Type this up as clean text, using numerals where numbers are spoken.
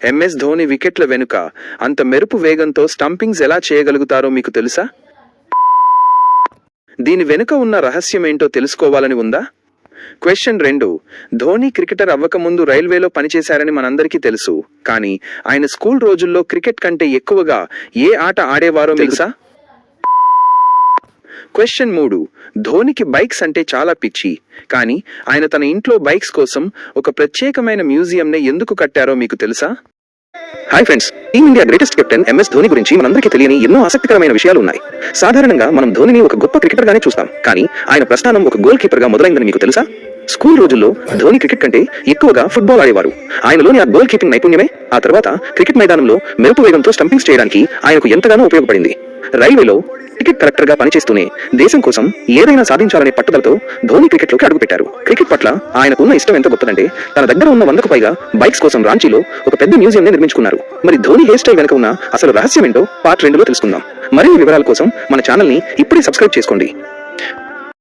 MS Dhoni వికెట్ల వెనుక అంత మెరుపు వేగంతో స్టంపింగ్స్ ఎలా చేయగలుగుతారో మీకు తెలుసా? దీని వెనుక ఉన్న రహస్యమేంటో తెలుసుకోవాలని ఉందా? క్వశ్చన్ 2. ధోని క్రికెటర్ అవ్వకముందు రైల్వేలో పనిచేశారని మనందరికీ తెలుసు. కానీ ఆయన స్కూల్ రోజుల్లో క్రికెట్ కంటే ఎక్కువగా ఏ ఆట ఆడేవారో తెలుసా? క్వశ్చన్ 3. ధోనికి బైక్స్ అంటే చాలా పిచ్చి. కానీ ఆయన తన ఇంట్లో బైక్స్ కోసం ఒక ప్రత్యేకమైన మ్యూజియంని ఎందుకు కట్టారో మీకు తెలుసా? Hi friends, team India greatest captain MS Dhoni గురించి మనందరికీ తెలియని ఎన్నో ఆసక్తికరమైన విషయాలు ఉన్నాయి. సాధారణంగా మనం ధోనిని ఒక గొప్ప క్రికెటర్ గానే చూస్తాం. కానీ ఆయన ప్రస్థానం ఒక గోల్ కీపర్ గా మొదలైందని మీకు తెలుసా? స్కూల్ రోజుల్లో ధోని క్రికెట్ కంటే ఎక్కువగా ఫుట్బాల్ ఆడేవారు. ఆయనలోని ఆ గోల్ కీపింగ్ నైపుణ్యమే ఆ తర్వాత క్రికెట్ మైదానంలో మెరుపు వేగంతో స్టంపింగ్స్ చేయడానికి ఆయనకు ఎంతగానో ఉపయోగపడింది. రైల్వేలో క్రికెట్ కలెక్టర్ గా పనిచేస్తూనే దేశం కోసం ఏదైనా సాధించాలనే పట్టుదలతో ధోని క్రికెట్ లోకి అడుగుపెట్టారు. క్రికెట్ పట్ల ఆయనకున్న ఇష్టం ఎంత గొప్పదంటే తన దగ్గర ఉన్న 100కు పైగా బైక్స్ కోసం రాంచీలో ఒక పెద్ద మ్యూజియం ని నిర్మించుకున్నారు. మరి ధోని హెయిర్ స్టైల్ వెనుక ఉన్న అసలు రహస్యం ఏంటో పార్ట్ 2లో తెలుసుకుందాం. మరిన్ని వివరాల కోసం మన ఛానల్ ని ఇప్పుడే సబ్స్క్రైబ్ చేసుకోండి.